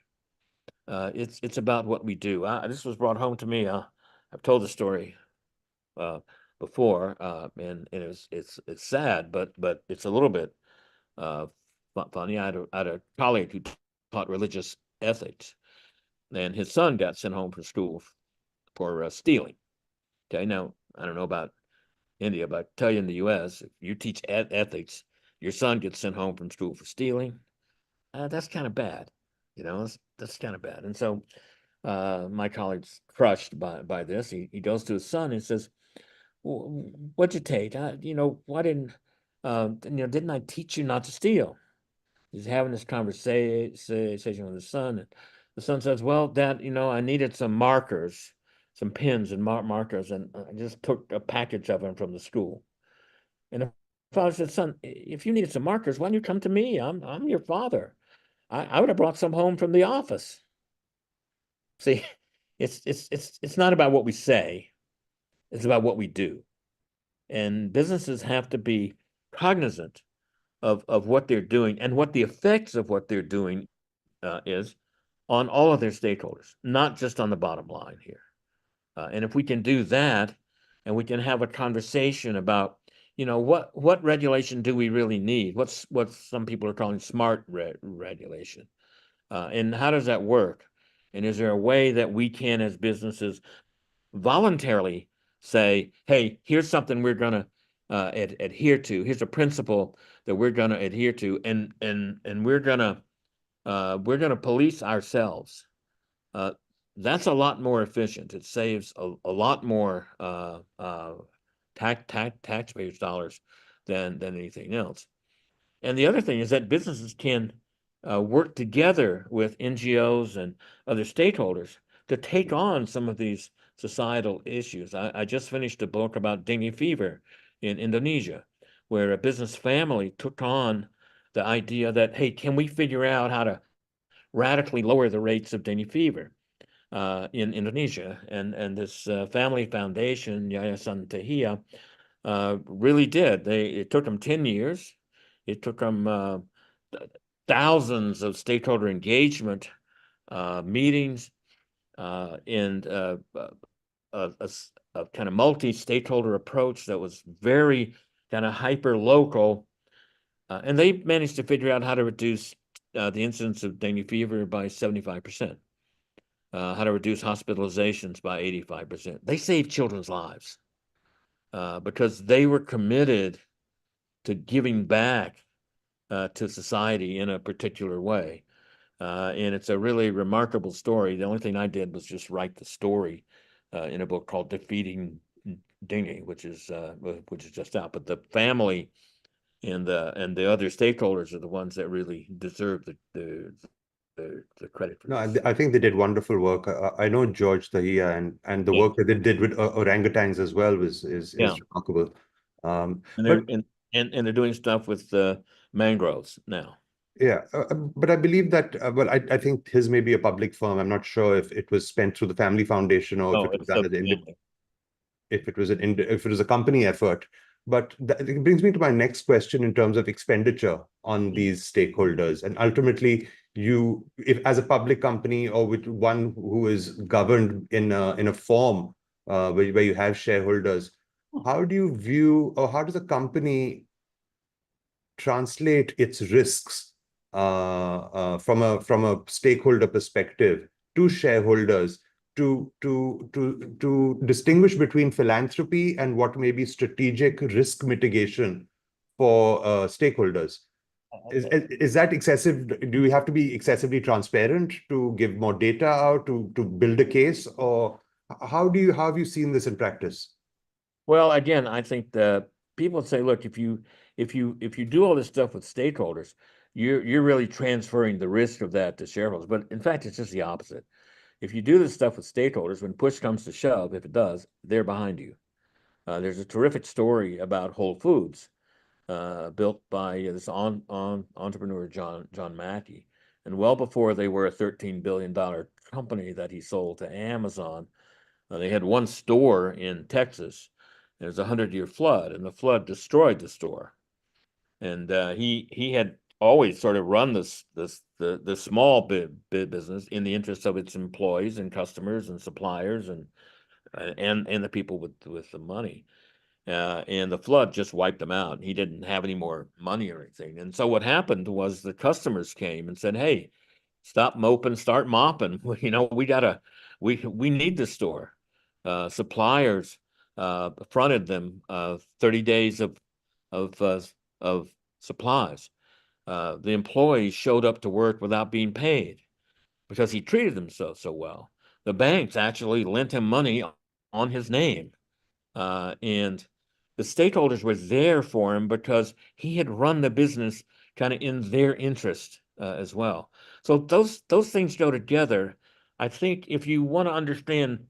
Speaker 2: It's about what we do. This was brought home to me. I've told the story before, and it's sad, but it's a little bit funny. I had a colleague who taught religious ethics. And his son got sent home from school for stealing. Okay, now I don't know about India, but I tell you in the U.S., if you teach ethics, your son gets sent home from school for stealing. That's kind of bad, that's kind of bad. And so my colleague's crushed by this. He goes to his son and says, "What'd you take? Why didn't didn't I teach you not to steal?" He's having this conversation with his son, and the son says, "Well, Dad, I needed some markers, some pens and markers, and I just took a package of them from the school." And the father said, "Son, if you needed some markers, why don't you come to me? I'm your father. I would have brought some home from the office." See, it's not about what we say, it's about what we do. And businesses have to be cognizant of what they're doing and what the effects of what they're doing is on all of their stakeholders, not just on the bottom line here. And if we can do that, and we can have a conversation about, what regulation do we really need? What's what some people are calling smart regulation, and how does that work? And is there a way that we can, as businesses, voluntarily say, "Hey, here's something we're going to adhere to. Here's a principle that we're going to adhere to, and we're going to police ourselves." That's a lot more efficient. It saves a lot more taxpayers' dollars than anything else. And the other thing is that businesses can work together with NGOs and other stakeholders to take on some of these societal issues. I just finished a book about dengue fever in Indonesia, where a business family took on the idea that, hey, can we figure out how to radically lower the rates of dengue fever in Indonesia? And this family foundation, Yayasan Tahia, really did. It took them 10 years. It took them thousands of stakeholder engagement meetings and a kind of multi-stakeholder approach that was very kind of hyper local, and they managed to figure out how to reduce the incidence of dengue fever by 75%, how to reduce hospitalizations by 85%. They saved children's lives because they were committed to giving back to society in a particular way. And it's a really remarkable story. The only thing I did was just write the story in a book called Defeating Dengue, which is just out. But the family and the other stakeholders are the ones that really deserve the credit for this.
Speaker 3: I think they did wonderful work. I know George Tahia and the work that they did with orangutans as well is remarkable.
Speaker 2: And they're doing stuff with mangroves now.
Speaker 3: Yeah, but I believe that, I think his may be a public firm. I'm not sure if it was spent through the family foundation or if it was done as if it was a company effort. But it brings me to my next question in terms of expenditure on these stakeholders. And ultimately, if as a public company or with one who is governed in a form where you have shareholders, how do you view, or how does a company translate its risks from a stakeholder perspective to shareholders to distinguish between philanthropy and what may be strategic risk mitigation for stakeholders? Is that excessive? Do we have to be excessively transparent to give more data out to build a case, or how have you seen this in practice?
Speaker 2: Well, again, I think that people say, look, if you do all this stuff with stakeholders, you're really transferring the risk of that to shareholders. But in fact, it's just the opposite. If you do this stuff with stakeholders, when push comes to shove, if it does, they're behind you. There's a terrific story about Whole Foods, built by this entrepreneur John Mackey, and well before they were a $13 billion company that he sold to Amazon, they had one store in Texas. There was a 100-year flood, and the flood destroyed the store. And he had always sort of run the small business in the interest of its employees and customers and suppliers and the people with the money. And the flood just wiped them out. He didn't have any more money or anything. And so what happened was the customers came and said, "Hey, stop moping, start mopping. We need the store. Suppliers fronted them 30 days of supplies. The employees showed up to work without being paid because he treated them so well. The banks actually lent him money on his name. And the stakeholders were there for him because he had run the business kind of in their interest as well. So those things go together. I think if you want to understand,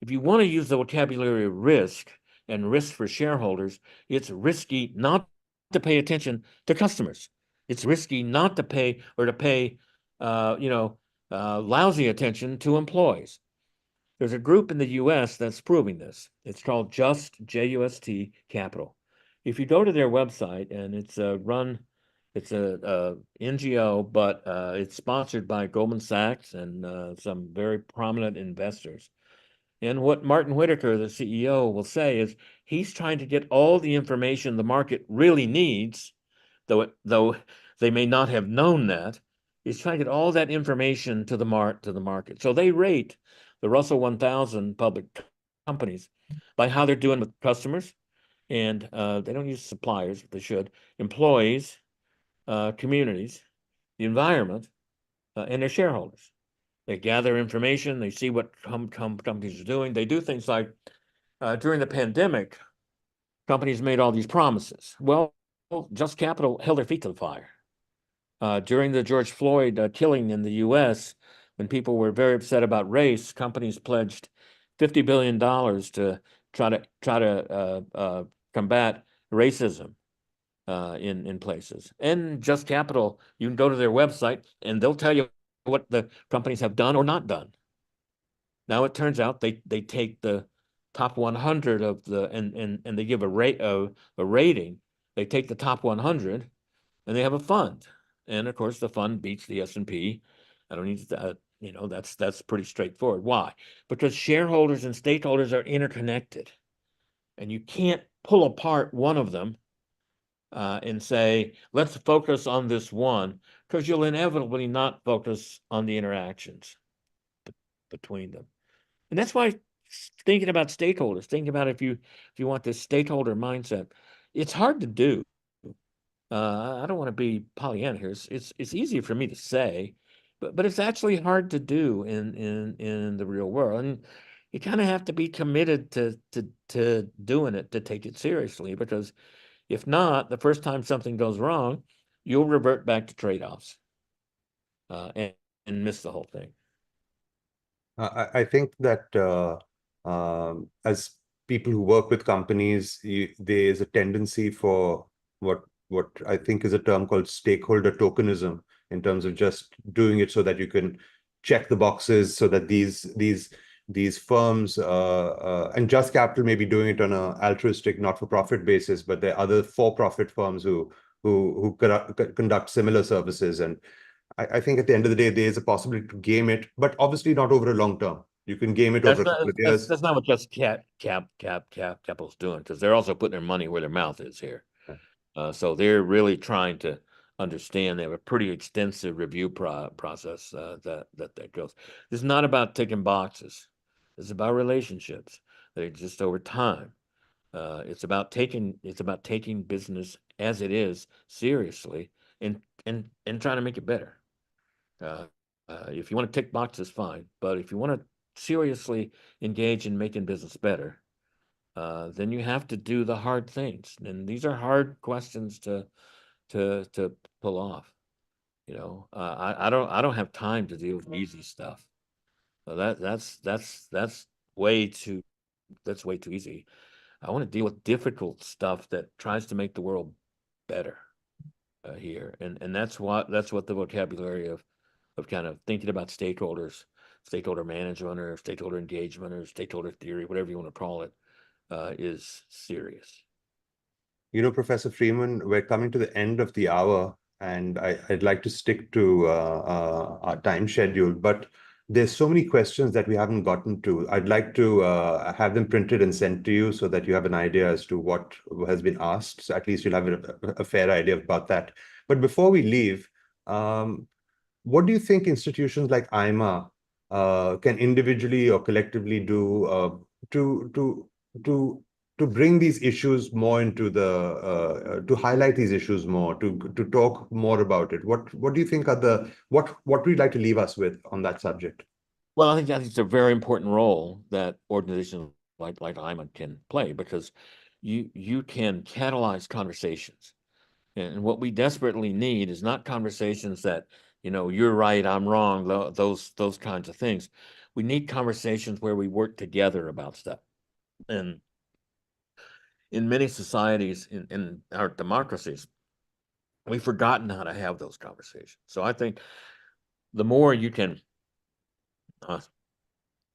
Speaker 2: if you want to use the vocabulary of risk and risk for shareholders, it's risky not to pay attention to customers. It's risky not to pay or to pay, lousy attention to employees. There's a group in the US that's proving this. It's called Just, J-U-S-T, Capital. If you go to their website, and it's a NGO, but it's sponsored by Goldman Sachs and some very prominent investors. And what Martin Whitaker, the CEO, will say is he's trying to get all the information the market really needs, though they may not have known that. He's trying to get all that information to the market. So they rate the Russell 1000 public companies by how they're doing with customers, and they don't use suppliers, but they should, employees, communities, the environment, and their shareholders. They gather information, they see what companies are doing. They do things like during the pandemic, companies made all these promises. Well, Just Capital held their feet to the fire. During the George Floyd killing in the US, when people were very upset about race, companies pledged $50 billion to try to combat racism in places. And Just Capital, you can go to their website and they'll tell you what the companies have done or not done. Now it turns out they take the top 100 of the and they give a rating. They take the top 100 and they have a fund. And of course, the fund beats the S&P. I don't need to, that's pretty straightforward. Why? Because shareholders and stakeholders are interconnected, and you can't pull apart one of them and say, let's focus on this one, because you'll inevitably not focus on the interactions between them. And that's why thinking about stakeholders, thinking about if you want this stakeholder mindset, it's hard to do. I don't want to be Pollyanna here. It's easy for me to say, but it's actually hard to do in the real world. And you kind of have to be committed to doing it, to take it seriously, because if not, the first time something goes wrong, you'll revert back to trade-offs and miss the whole thing.
Speaker 3: I think that as people who work with companies, there is a tendency for what I think is a term called stakeholder tokenism, in terms of just doing it so that you can check the boxes, so that these firms and Just Capital may be doing it on an altruistic, not-for-profit basis, but there are other for-profit firms who conduct similar services. And I think at the end of the day, there is a possibility to game it, but obviously not over a long term. You can game it over a couple of years.
Speaker 2: That's not what Just Capital's doing, because they're also putting their money where their mouth is here. So they're really trying to understand. They have a pretty extensive review process that goes. It's not about ticking boxes. It's about relationships that exist over time. It's about taking business as it is seriously and trying to make it better. If you want to tick boxes, fine. But if you want to seriously engage in making business better, then you have to do the hard things. And these are hard questions to pull off. I don't have time to deal with easy stuff. That's way too easy. I want to deal with difficult stuff that tries to make the world better here. And that's what the vocabulary of kind of thinking about stakeholders, stakeholder management, or stakeholder engagement, or stakeholder theory, whatever you want to call it, is serious.
Speaker 3: Professor Freeman, we're coming to the end of the hour, and I'd like to stick to our time schedule, but there's so many questions that we haven't gotten to. I'd like to have them printed and sent to you so that you have an idea as to what has been asked. So at least you'll have a fair idea about that. But before we leave, what do you think institutions like AIMA can individually or collectively do to bring these issues more into the to highlight these issues more, to talk more about it? What do you think are the what would you like to leave us with on that subject?
Speaker 2: Well, I think it's a very important role that organizations like AIMA can play, because you can catalyze conversations. And what we desperately need is not conversations that, you're right, I'm wrong, those kinds of things. We need conversations where we work together about stuff. And in many societies, in our democracies, we've forgotten how to have those conversations. So I think the more you can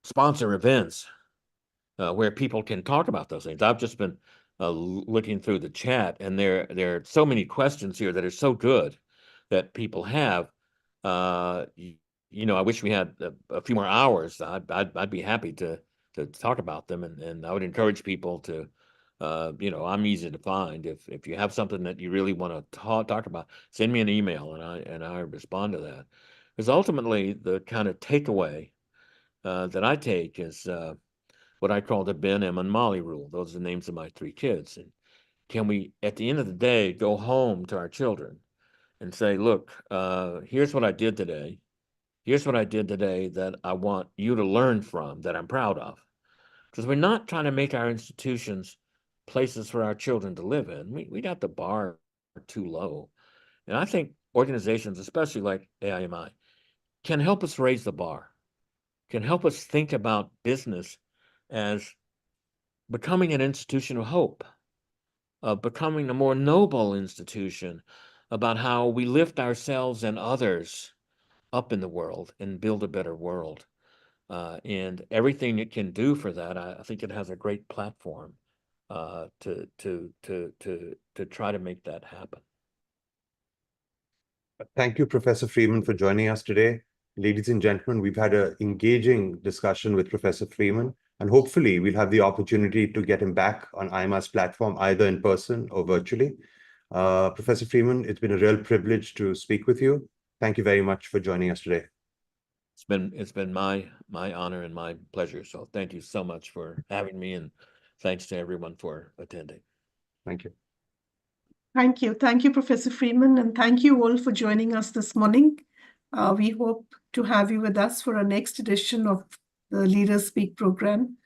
Speaker 2: sponsor events where people can talk about those things. I've just been looking through the chat, and there are so many questions here that are so good that people have. I wish we had a few more hours. I'd be happy to talk about them, and I would encourage people to. I'm easy to find. If you have something that you really want to talk about, send me an email, and I respond to that. Because ultimately, the kind of takeaway that I take is what I call the Ben, Em, and Molly rule. Those are the names of my 3 kids. And can we, at the end of the day, go home to our children and say, look, here's what I did today. Here's what I did today that I want you to learn from, that I'm proud of. Because we're not trying to make our institutions places for our children to live in. We got the bar too low. And I think organizations, especially like AIMI, can help us raise the bar, can help us think about business as becoming an institution of hope, of becoming a more noble institution about how we lift ourselves and others up in the world and build a better world. And everything it can do for that, I think it has a great platform to try to make that happen.
Speaker 3: Thank you, Professor Freeman, for joining us today. Ladies and gentlemen, we've had an engaging discussion with Professor Freeman, and hopefully we'll have the opportunity to get him back on AIMA's platform, either in person or virtually. Professor Freeman, it's been a real privilege to speak with you. Thank you very much for joining us today.
Speaker 2: It's been my honor and my pleasure. So thank you so much for having me, and thanks to everyone for attending.
Speaker 3: Thank you.
Speaker 1: Thank you. Thank you, Professor Freeman, and thank you all for joining us this morning. We hope to have you with us for our next edition of the Leaderspeak program.